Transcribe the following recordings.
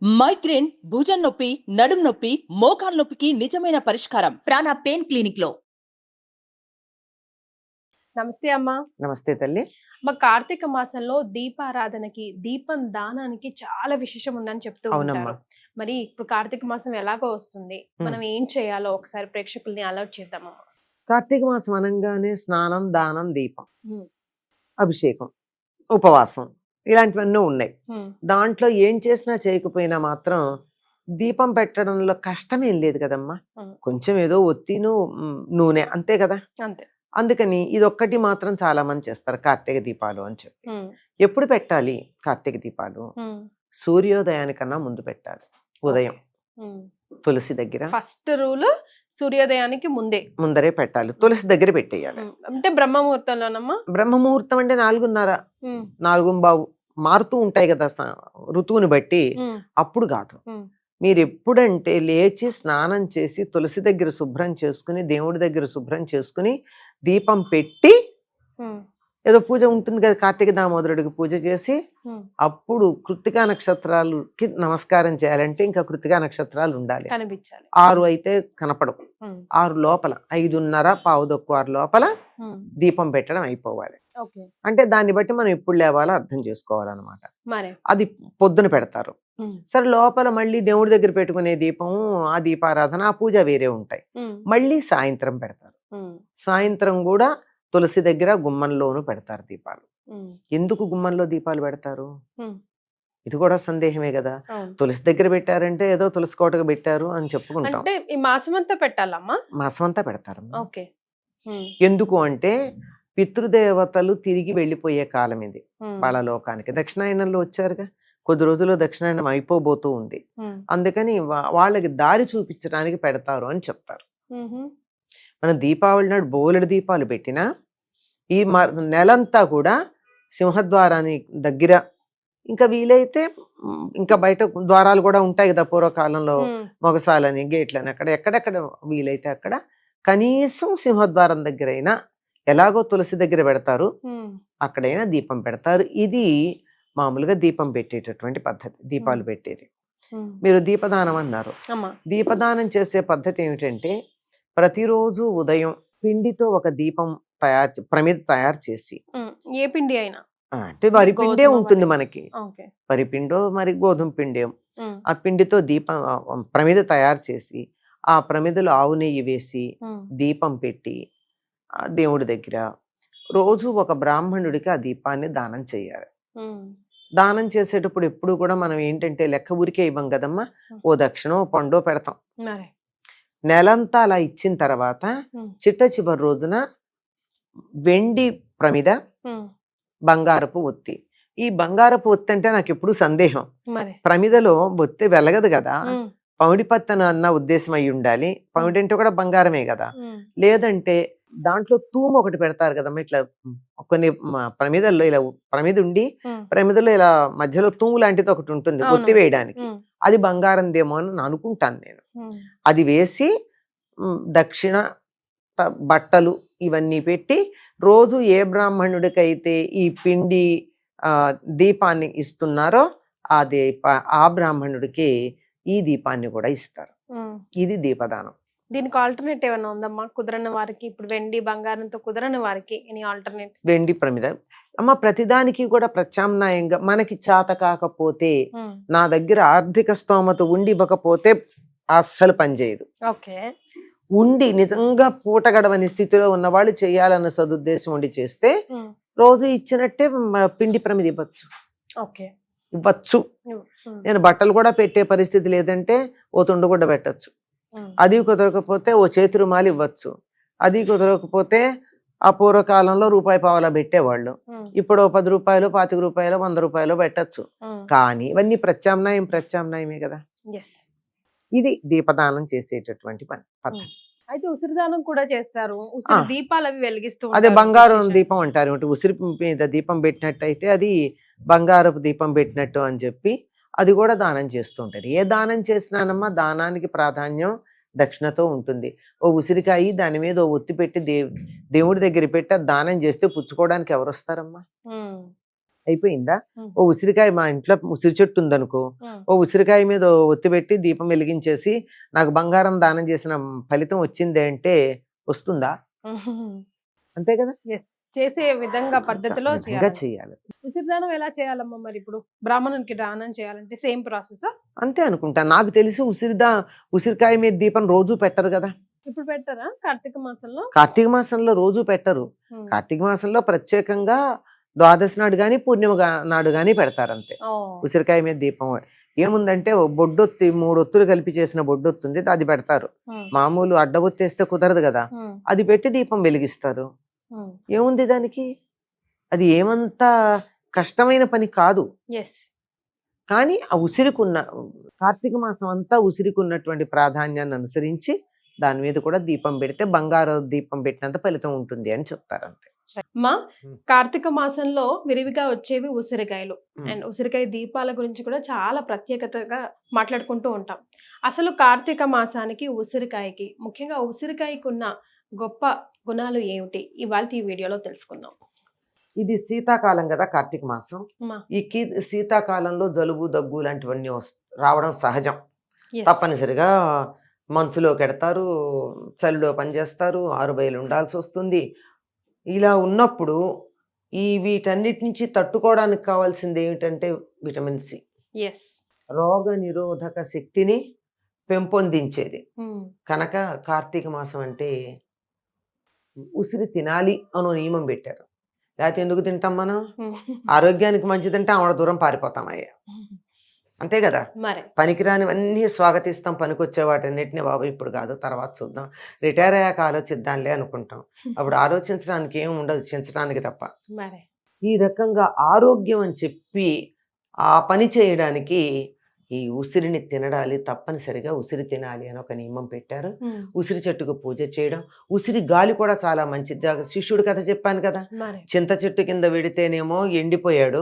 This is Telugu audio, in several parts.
మైగ్రేన్, భుజం నొప్పి, నడుం నొప్పి, మోకాలు నొప్పికి నిజమైన పరిష్కారం ప్రాణ పెయిన్ క్లినిక్ లో. నమస్తే అమ్మా. నమస్తే తల్లి. మా కార్తీక మాసంలో దీపారాధనకి దీపం దానానికి చాలా విశేషం ఉందని చెప్తూ ఉంటారు. మరి ఇప్పుడు కార్తీక మాసం ఎలాగో వస్తుంది, మనం ఏం చేయాలో ఒకసారి ప్రేక్షకుల్ని అలర్ట్ చేద్దామమ్మా. కార్తీక మాసం అనగానే స్నానం, దానం, దీపం, అభిషేకం, ఉపవాసం ఇలాంటివన్నీ ఉన్నాయి. దాంట్లో ఏం చేసినా చేయకపోయినా మాత్రం దీపం పెట్టడంలో కష్టం ఏం లేదు కదమ్మా. కొంచెం ఏదో ఒత్తిను నూనె అంతే కదా. అంతే. అందుకని ఇదొక్కటి మాత్రం చాలా మంది చేస్తారు, కార్తీక దీపాలు అని చెప్పి. ఎప్పుడు పెట్టాలి కార్తీక దీపాలు? సూర్యోదయానికన్నా ముందు పెట్టాలి. ఉదయం తులసి దగ్గర ఫస్ట్ రూల్ సూర్యోదయానికి ముందరే పెట్టాలి. తులసి దగ్గర పెట్టేయాలి. అంటే బ్రహ్మముహూర్తంలోనమ్మా? బ్రహ్మముహూర్తం అంటే 4:30, 4:15 మారుతూ ఉంటాయి కదా ఋతువుని బట్టి. అప్పుడు కాదు, మీరు ఎప్పుడంటే లేచి స్నానం చేసి తులసి దగ్గర శుభ్రం చేసుకుని, దేవుడి దగ్గర శుభ్రం చేసుకుని, దీపం పెట్టి, ఏదో పూజ ఉంటుంది కదా కార్తీక దామోదరుడికి పూజ చేసి, అప్పుడు కృత్తికా నక్షత్రాలకి నమస్కారం చేయాలంటే ఇంకా కృత్తికా నక్షత్రాలు ఉండాలి. 6 అయితే కనపడవు. 6 లోపల 5:30, 5:15 లోపల దీపం పెట్టడం అయిపోవాలి. అంటే దాన్ని బట్టి మనం ఎప్పుడు లేవాలో అర్థం చేసుకోవాలన్నమాట. అది పొద్దున పెడతారు. సరే, లోపల మళ్ళీ దేవుడి దగ్గర పెట్టుకునే దీపం, ఆ దీపారాధన, ఆ పూజ వేరే ఉంటాయి. మళ్ళీ సాయంత్రం పెడతారు. సాయంత్రం కూడా తులసి దగ్గర గుమ్మంలోనూ పెడతారు దీపాలు. ఎందుకు గుమ్మంలో దీపాలు పెడతారు? ఇది కూడా సందేహమే కదా. తులసి దగ్గర పెట్టారంటే ఏదో తులసి కోటకు పెట్టారు అని చెప్పుకుంటాం. మాసమంతా పెట్టాలమ్మా? మాసమంతా పెడతారు. ఎందుకు అంటే పితృదేవతలు తిరిగి వెళ్ళిపోయే కాలం ఇది వాళ్ళ లోకానికి. దక్షిణాయనంలో వచ్చారుగా, కొద్ది రోజుల్లో దక్షిణాయనం అయిపోబోతూ ఉంది. అందుకని వాళ్ళకి దారి చూపించడానికి పెడతారు అని చెప్తారు. మనం దీపావళి నాడు బోలెడు దీపాలు పెట్టినా ఈ నెలంతా కూడా సింహద్వారాన్ని దగ్గర, ఇంకా వీలైతే ఇంకా బయట ద్వారాలు కూడా ఉంటాయి కదా పూర్వకాలంలో, మొగసాలని, గేట్లని, ఎక్కడెక్కడ వీలైతే అక్కడ కనీసం సింహద్వారం దగ్గర అయినా, ఎలాగో తులసి దగ్గర పెడతారు, అక్కడైనా దీపం పెడతారు. ఇది మామూలుగా దీపం పెట్టేటటువంటి పద్ధతి, దీపాలు పెట్టేది. మీరు దీపదానం అన్నారు. దీపదానం చేసే పద్ధతి ఏమిటంటే, ప్రతిరోజు ఉదయం పిండితో ఒక దీపం ప్రమిద తయారు చేసి, ఏ పిండి అయినా అంటే వరి పిండే ఉంటుంది మనకి, వరి పిండో మరి గోధుమ పిండే, ఆ పిండితో దీపం ప్రమిద తయారు చేసి, ఆ ప్రమిదలో ఆవు నెయ్యి వేసి దీపం పెట్టి దేవుడి దగ్గర రోజు ఒక బ్రాహ్మణుడికి ఆ దీపాన్ని దానం చేయాలి. దానం చేసేటప్పుడు ఎప్పుడు కూడా మనం ఏంటంటే లెక్క ఊరికే ఇవ్వం కదమ్మా, ఓ దక్షిణో పండో పెడతాం. నెలంతా అలా ఇచ్చిన తర్వాత చిట్ట చివరి రోజున వెండి ప్రమిద, బంగారపు ఒత్తి. ఈ బంగారపు ఒత్తి అంటే నాకు ఎప్పుడు సందేహం, ప్రమిదలో ఒత్తి వెలగదు కదా, పౌడి పత్తన అన్న ఉద్దేశం అయి ఉండాలి. పౌడి అంటే కూడా బంగారమే కదా. లేదంటే దాంట్లో తూము ఒకటి పెడతారు కదమ్మా, ఇట్లా కొన్ని ప్రమిదల్లో ఇలా ప్రమిద ఉండి ప్రమిదలో ఇలా మధ్యలో తూము లాంటిది ఒకటి ఉంటుంది ఒత్తి వేయడానికి, అది బంగారందేమో అని అనుకుంటాను నేను. అది వేసి దక్షిణ, బట్టలు ఇవన్నీ పెట్టి, రోజు ఏ బ్రాహ్మణుడికైతే ఈ పిండి దీపాన్ని ఇస్తున్నారో ఆ బ్రాహ్మణుడికి ఈ దీపాన్ని కూడా ఇస్తారు. ఇది దీపదానం. దీనికి ఆల్టర్నేట్ ఏమైనా ఉందమ్మా? కుదరని వారికి, ఇప్పుడు వెండి బంగారంతో కుదరని వారికి ఎనీ ఆల్టర్నేట్? వెండి ప్రమిద అమ్మ, ప్రతిదానికి కూడా ప్రత్యామ్నాయంగా మనకి చేత కాకపోతే, నా దగ్గర ఆర్థిక స్తోమత ఉండి ఇవ్వకపోతే అస్సలు పనిచేయదు. ఉండి నిజంగా పూట గడవని స్థితిలో ఉన్న వాళ్ళు చేయాలన్న సదుద్దేశం ఉండి చేస్తే రోజు ఇచ్చినట్టే పిండి ప్రమిద ఇవ్వచ్చు. నేను బట్టలు కూడా పెట్టే పరిస్థితి లేదంటే ఓ తుండు కూడా పెట్టచ్చు. అది కుదరకపోతే ఓ చేతి రుమాలు ఇవ్వచ్చు. అది కుదరకపోతే ఆ పూర్వకాలంలో రూపాయి పావలా పెట్టేవాళ్ళు, ఇప్పుడు 10 రూపాయలు, 25 రూపాయలు, 100 రూపాయలు పెట్టచ్చు. కానీ ఇవన్నీ ప్రత్యామ్నాయమే కదా. ఇది దీపదానం చేసేటటువంటి పద్ధతి. అయితే ఉసిరిదానం కూడా చేస్తారు, దీపాలు అవి వెలిగిస్తూ. అదే బంగారం దీపం అంటారు. ఉసిరి మీద దీపం పెట్టినట్టయితే అది బంగారపు దీపం పెట్టినట్టు అని చెప్పి అది కూడా దానం చేస్తూ ఉంటారు. ఏ దానం చేసినానమ్మా, దానానికి ప్రాధాన్యం దక్షిణతో ఉంటుంది. ఓ ఉసిరికాయ దాని మీద ఓ ఒత్తి పెట్టి దేవుడి దగ్గర పెట్టి దానం చేస్తే పుచ్చుకోవడానికి ఎవరు వస్తారమ్మా? అయిపోయిందా? ఉమ్. ఓ ఉసిరికాయ, మా ఇంట్లో ఉసిరి చెట్టు ఉందనుకో, ఉమ్. ఓ ఉసిరికాయ మీద ఒత్తి పెట్టి దీపం వెలిగించేసి నాకు బంగారం దానం చేసిన ఫలితం వచ్చింది అంటే వస్తుందా? అంతే కదా. Yes. చేసే విధంగా పద్ధతిలో విధంగా చేయాలి. చేయాలి. ఉసిరిదానం ఎలా చేయాలమ్మా మరి? ఇప్పుడు బ్రాహ్మణునికి దానం చేయాలంటే సేమ్ ప్రాసెస్ అంతే అనుకుంటా. నాకు తెలిసి ఉసిరికాయ మీద దీపం రోజు పెట్టరు కదా. ఇప్పుడు పెట్టారా కార్తీక మాసంలో? కార్తీక మాసంలో రోజు పెట్టరు. ఉమ్. కార్తీక మాసంలో ప్రత్యేకంగా ద్వాదశి నాడు గాని పూర్ణిమ నాడు గాని పెడతారు అంతే. ఓ. ఉసిరికాయ మీద దీపం ఏముందంటే ఓ బొడ్డొత్తి, 3 ఒత్తులు కలిపి చేసిన బొడ్డొత్తి ఉంది, అది పెడతారు. ఉమ్. మామూలు అడ్డబొత్తి వేస్తే కుదరదు కదా, ఉమ్. అది పెట్టి దీపం వెలిగిస్తారు. ఉమ్. ఏముంది దానికి? అది ఏమంత కష్టమైన పని కాదు. Yes. కానీ ఆ కార్తీక మాసం అంతా ఉసిరికి ఉన్నటువంటి ప్రాధాన్యాన్ని అనుసరించి దాని మీద కూడా దీపం పెడితే బంగారు దీపం పెట్టినంత ఫలితం ఉంటుంది అని చెప్తారు అంతే. అమ్మా, కార్తీక మాసంలో విరివిగా వచ్చేవి ఉసిరికాయలు. అండ్ ఉసిరికాయ దీపాల గురించి కూడా చాలా ప్రత్యేకతగా మాట్లాడుకుంటూ ఉంటాం. అసలు కార్తీక మాసానికి ఉసిరికాయకి, ముఖ్యంగా ఉసిరికాయకి ఉన్న గొప్ప గుణాలు ఏమిటి ఇవాళ ఈ వీడియోలో తెలుసుకుందాం. ఇది శీతాకాలం కదా కార్తీక మాసం. అమ్మా. ఈ శీతాకాలంలో జలుబు, దగ్గు లాంటివన్నీ రావడం సహజం. Yes. తప్పనిసరిగా మంచులో కెడతారు, చలిలో పనిచేస్తారు, ఆరుబయలు ఉండాల్సి వస్తుంది. ఇలా ఉన్నప్పుడు వీటన్నిటి నుంచి తట్టుకోవడానికి కావాల్సింది ఏమిటంటే విటమిన్ సి. Yes. రోగ నిరోధక శక్తిని పెంపొందించేది. ఉమ్. కనుక కార్తీక మాసం అంటే ఉసిరి తినాలి అనో నియమం పెట్టారు. లేకపోతే ఎందుకు తింటాం మనం? ఆరోగ్యానికి మంచిదంటే ఆవిడ దూరం పారిపోతామయ్యా, అంతే కదా. మరి పనికిరానివన్నీ స్వాగతిస్తాం, పనికొచ్చే వాటన్నిటిని బాబు ఇప్పుడు కాదు తర్వాత చూద్దాం, రిటైర్ అయ్యాక ఆలోచిద్దాంలే అనుకుంటాం. అప్పుడు ఆలోచించడానికి ఏం ఉండదు, చించడానికి తప్ప. మరి ఈ రకంగా ఆరోగ్యం అని చెప్పి ఆ పని చేయడానికి ఈ ఉసిరిని తినడాలి, తప్పనిసరిగా ఉసిరి తినాలి అని ఒక నియమం పెట్టారు. ఉమ్. ఉసిరి చెట్టుకు పూజ చేయడం, ఉసిరి గాలి కూడా చాలా మంచిది. శిష్యుడి కథ చెప్పాను కదా, మరి చింత చెట్టు కింద వెడితేనేమో ఎండిపోయాడు,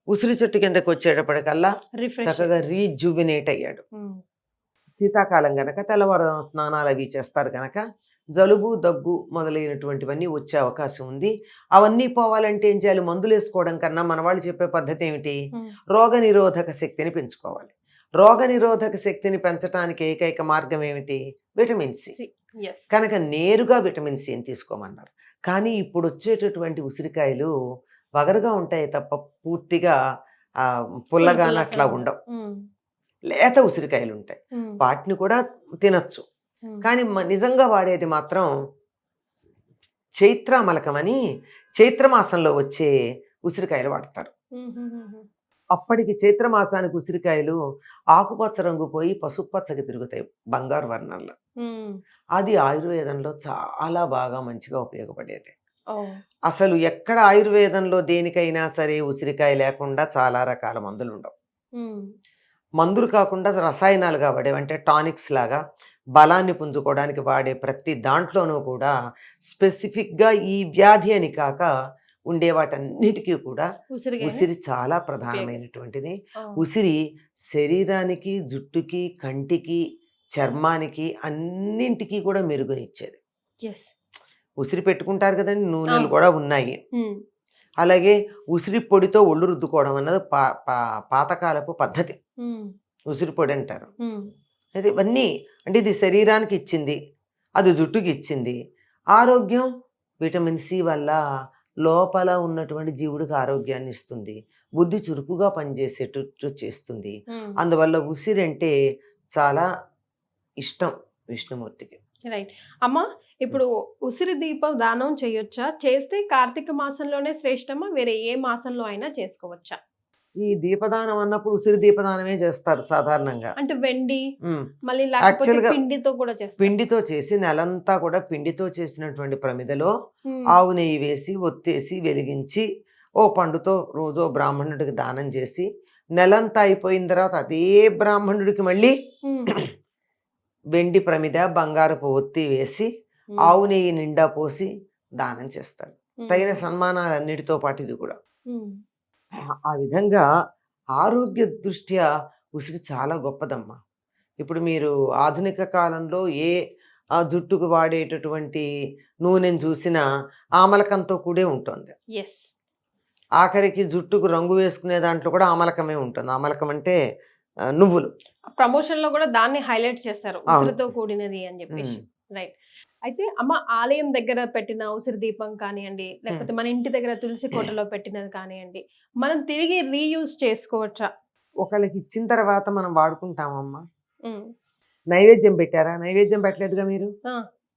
ఉసిరి చెట్టు కిందకి వచ్చేటప్పటికల్లా రిఫ్రెష్. చక్కగా రీజువినేట్ అయ్యాడు. ఉమ్. శీతాకాలం గనక తెల్లవారు స్నానాలు అవి చేస్తారు కనుక జలుబు, దగ్గు మొదలైనటువంటివన్నీ వచ్చే అవకాశం ఉంది. అవన్నీ పోవాలంటే ఏం చేయాలి? మందులు వేసుకోవడం కన్నా మన వాళ్ళు చెప్పే పద్ధతి ఏమిటి? ఉమ్. రోగ నిరోధక శక్తిని పెంచుకోవాలి. రోగ నిరోధక శక్తిని పెంచడానికి ఏకైక మార్గం ఏమిటి? Vitamin C. Yes. కనుక నేరుగా విటమిన్ సిని తీసుకోమన్నారు. కానీ ఇప్పుడు వచ్చేటటువంటి ఉసిరికాయలు వగరుగా ఉంటాయి తప్ప పూర్తిగా పుల్లగా అట్లా ఉండవు. ఉమ్. లేత ఉసిరికాయలు ఉంటాయి, ఉమ్. వాటిని కూడా తినచ్చు. ఉమ్. కానీ నిజంగా వాడేది మాత్రం చైత్రామలకం అని చైత్రమాసంలో వచ్చే ఉసిరికాయలు వాడతారు. ఉమ్. ఉమ్. అప్పటికి చైత్రమాసానికి ఉసిరికాయలు ఆకుపచ్చ రంగు పోయి పసుపచ్చకి తిరుగుతాయి, బంగారు వర్ణంలో. ఉమ్. అది ఆయుర్వేదంలో చాలా బాగా మంచిగా ఉపయోగపడేది. ఓ. అసలు ఎక్కడ ఆయుర్వేదంలో దేనికైనా సరే ఉసిరికాయ లేకుండా చాలా రకాల మందులు ఉండవు. ఉమ్. మందులు కాకుండా రసాయనాలుగా వాడేవంటే టానిక్స్ లాగా బలాన్ని పుంజుకోవడానికి వాడే ప్రతి దాంట్లోనూ కూడా స్పెసిఫిక్గా ఈ వ్యాధి అని కాక ఉండే వాటన్నిటికీ కూడా ఉసిరికాయ. ఉసిరి చాలా ప్రధానమైనటువంటిది. ఓ. ఉసిరి శరీరానికి, జుట్టుకి, కంటికి, చర్మానికి అన్నింటికి కూడా మెరుగునిచ్చేది. Yes. ఉసిరి పెట్టుకుంటారు కదండి, నూనెలు కూడా ఉన్నాయి. ఉమ్. అలాగే ఉసిరి పొడితో ఒళ్ళు రుద్దుకోవడం అన్నది పాతకాలపు పద్ధతి. ఉమ్. ఉసిరి పొడి అంటారు. ఉమ్. అయితే ఇవన్నీ అంటే ఇది శరీరానికి ఇచ్చింది, అది జుట్టుకి ఇచ్చింది. ఆరోగ్యం విటమిన్ సి వల్ల లోపల ఉన్నటువంటి జీవుడికి ఆరోగ్యాన్ని ఇస్తుంది, బుద్ధి చురుకుగా పనిచేసేటట్టు చేస్తుంది. ఉమ్. అందువల్ల ఉసిరి అంటే చాలా ఇష్టం విష్ణుమూర్తికి. రైట్ అమ్మా, ఇప్పుడు ఉసిరి దీపం దానం చేయొచ్చా? చేస్తే కార్తీక మాసంలోనే శ్రేష్టమా, వేరే ఏ మాసంలో అయినా చేసుకోవచ్చా? ఈ దీపదానం అన్నప్పుడు ఉసిరి దీపదానమే చేస్తారు సాధారణంగా. అంటే వెండి ఉమ్. మళ్ళీ లేకపోతే Actually గా పిండితో కూడా చేస్తారు. పిండితో చేసి నెలంతా కూడా పిండితో చేసినటువంటి ప్రమిదలో ఉమ్. ఆవు నెయ్యి వేసి ఒత్తేసి వెలిగించి ఓ పండుతో రోజో బ్రాహ్మణుడికి దానం చేసి నెలంతా అయిపోయిన తర్వాత అదే బ్రాహ్మణుడికి మళ్ళీ ఉమ్. వెండి ప్రమిద, బంగారపు ఒత్తి వేసి ఉమ్. ఆవు నెయ్యి నిండా పోసి దానం చేస్తారు. ఉమ్. తగిన సన్మానాలన్నిటితో పాటు ఇది కూడా. ఉమ్. ఆ విధంగా ఆరోగ్య దృష్ట్యా ఉసిరి చాలా గొప్పదమ్మా. ఇప్పుడు మీరు ఆధునిక కాలంలో ఏ జుట్టుకు వాడేటటువంటి నూనెను చూసినా ఆమలకంతో కూడే ఉంటుంది. Yes. ఆఖరికి జుట్టుకు రంగు వేసుకునే దాంట్లో కూడా ఆమలకమే ఉంటుంది. ఆమలకం అంటే నువ్వులు. ప్రమోషన్ లో కూడా దాన్ని హైలైట్ చేస్తారు, అవును. ఉసిరితో కూడినది అని చెప్పేసి. రైట్. అయితే అమ్మ, ఆలయం దగ్గర పెట్టిన ఉసిరి దీపం కానివ్వండి, లేకపోతే మన ఇంటి దగ్గర తులసి కోటలో పెట్టినది కానివ్వండి, మనం తిరిగి రీయూజ్ చేసుకోవచ్చా? ఒకళ్ళకి ఇచ్చిన తర్వాత మనం వాడుకుంటామమ్మా. ఉమ్. నైవేద్యం పెట్టారా? నైవేద్యం పెట్టలేదుగా మీరు. ఆ,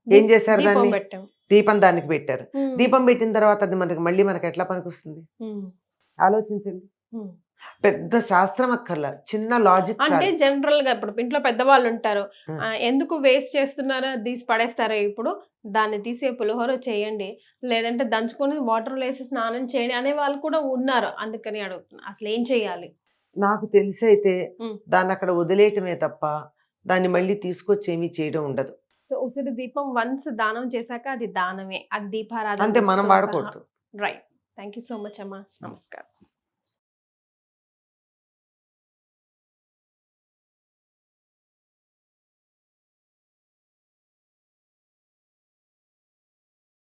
ఏం చేశారు దీపం దాన్ని? పెట్టాం. దీపం దానికి పెట్టారు. ఉమ్. దీపం పెట్టిన తర్వాత అది మళ్ళీ మనకి ఎట్లా పనికొస్తుంది? ఉమ్. ఆలోచించండి. ఉమ్. పెద్ద శాస్త్రం అక్కర్లా, చిన్న లాజిక్ అంటే చాలు. జనరల్ గా ఇప్పుడు ఇంట్లో పెద్దవాళ్ళు ఉంటారు, ఉమ్. ఎందుకు వేస్ట్ చేస్తున్నారో తీసి పడేస్తారో, ఇప్పుడు దాన్ని తీసే పులిహోర చేయండి, లేదంటే దంచుకొని వాటర్ వేసి స్నానం చేయండి అనే వాళ్ళు కూడా ఉన్నారు. అందుకని అడుగుతున్నా, అసలు ఏం చేయాలి? నాకు తెలిసి అయితే ఉమ్. దాన్ని అక్కడ వదిలేయటమే తప్ప దాన్ని మళ్ళీ తీసుకొచ్చి ఏమీ చేయడం ఉండదు. సో ఉసిరి దీపం వన్స్ దానం చేశాక అది దానమే, అది దీపారాధన అంతే, మనం వాడకూడదు. Right. Thank you so much అమ్మా. నమస్కారం.